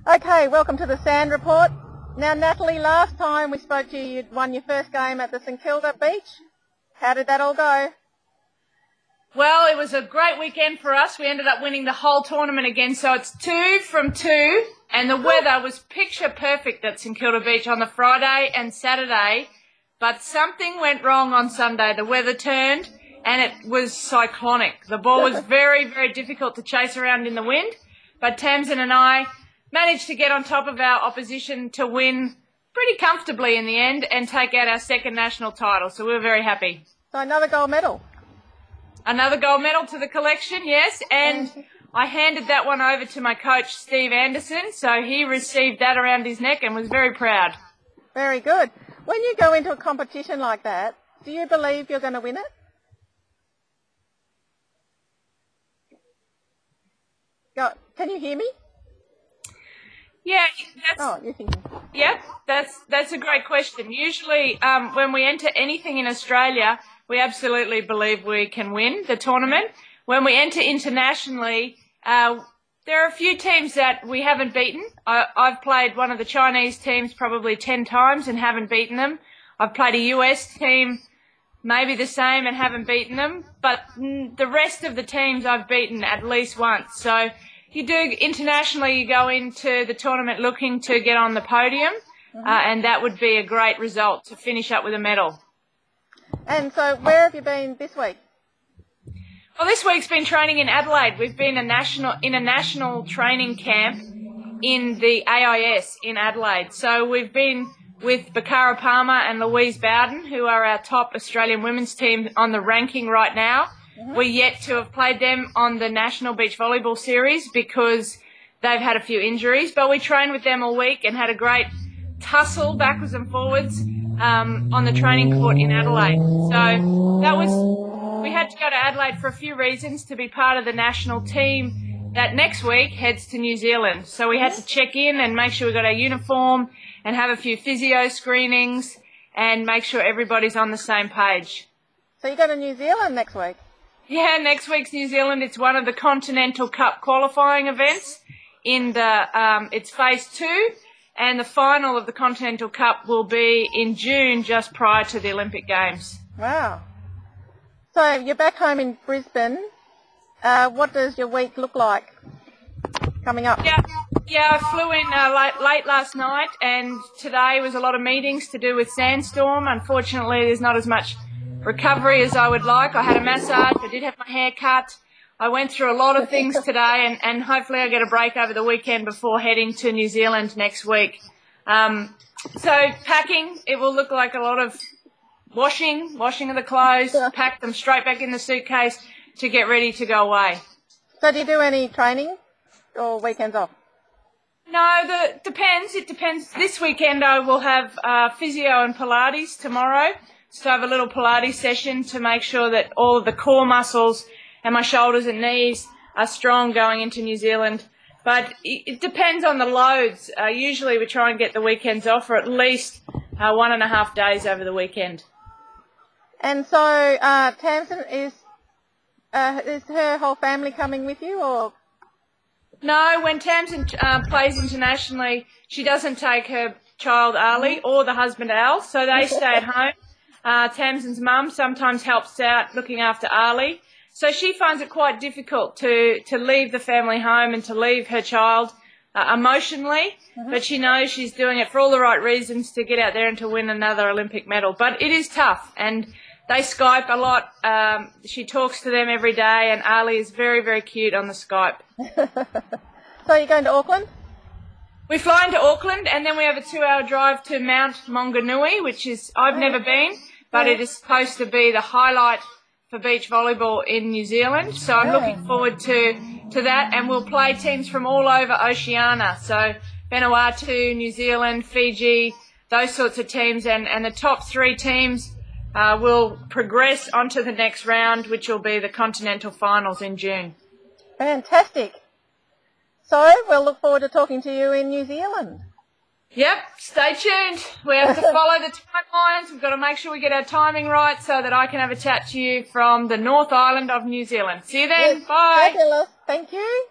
Okay, welcome to the Sand Report. Now, Natalie, last time we spoke to you, you'd won your first game at the St Kilda Beach. How did that all go? Well, it was a great weekend for us. We ended up winning the whole tournament again, so it's 2 from 2, and the weather was picture perfect at St Kilda Beach on the Friday and Saturday, but something went wrong on Sunday. The weather turned, and it was cyclonic. The ball was very, very difficult to chase around in the wind, but Tamsin and I managed to get on top of our opposition to win pretty comfortably in the end and take out our second national title, so we were very happy. So another gold medal. Another gold medal to the collection, yes, and I handed that one over to my coach, Steve Anderson, so he received that around his neck and was very proud. Very good. When you go into a competition like that, do you believe you're going to win it? Can you hear me? Yeah, that's a great question. Usually when we enter anything in Australia, we absolutely believe we can win the tournament. When we enter internationally, there are a few teams that we haven't beaten. I've played one of the Chinese teams probably 10 times and haven't beaten them. I've played a US team maybe the same and haven't beaten them. But the rest of the teams I've beaten at least once. So you do internationally, you go into the tournament looking to get on the podium, and that would be a great result to finish up with a medal. And so where have you been this week? Well, this week's been training in Adelaide. We've been in a national training camp in the AIS in Adelaide. So we've been with Bakara Palmer and Louise Bowden, who are our top Australian women's team on the ranking right now. We're yet to have played them on the National Beach Volleyball Series because they've had a few injuries. But we trained with them all week and had a great tussle backwards and forwards on the training court in Adelaide. So we had to go to Adelaide for a few reasons to be part of the national team that next week heads to New Zealand. So we had to check in and make sure we got our uniform and have a few physio screenings and make sure everybody's on the same page. So you go to New Zealand next week? Yeah, next week's New Zealand. It's one of the Continental Cup qualifying events in it's phase 2. And the final of the Continental Cup will be in June, just prior to the Olympic Games. Wow. So you're back home in Brisbane. What does your week look like coming up? Yeah, I flew in late last night, and today was a lot of meetings to do with Sandstorm. Unfortunately, there's not as much recovery as I would like. I had a massage. I did have my hair cut. I went through a lot of things today, and hopefully I get a break over the weekend before heading to New Zealand next week. So packing, it will look like a lot of washing of the clothes, pack them straight back in the suitcase to get ready to go away. So do you do any training or weekends off? No, depends. It depends. This weekend I will have physio and Pilates tomorrow. So I have a little Pilates session to make sure that all of the core muscles and my shoulders and knees are strong going into New Zealand. But it depends on the loads. Usually we try and get the weekends off for at least 1.5 days over the weekend. And so Tamsin, is her whole family coming with you, or? No, when Tamsin plays internationally, she doesn't take her child Ali or the husband Al, so they stay at home. Tamsin's mum sometimes helps out looking after Ali. So she finds it quite difficult to leave the family home and to leave her child emotionally, but she knows she's doing it for all the right reasons to get out there and to win another Olympic medal. But it is tough, and they Skype a lot. She talks to them every day, and Ali is very, very cute on the Skype. So you're going to Auckland? We fly into Auckland, and then we have a 2-hour drive to Mount Maunganui, which is, I've never been, but it is supposed to be the highlight for beach volleyball in New Zealand. So I'm looking forward to that, and we'll play teams from all over Oceania. So Vanuatu, New Zealand, Fiji, those sorts of teams, and the top 3 teams will progress onto the next round, which will be the Continental Finals in June. Fantastic. So we'll look forward to talking to you in New Zealand. Yep, stay tuned. We have to follow the timelines. We've got to make sure we get our timing right so that I can have a chat to you from the North Island of New Zealand. See you then. Yes. Bye. Fabulous. Thank you.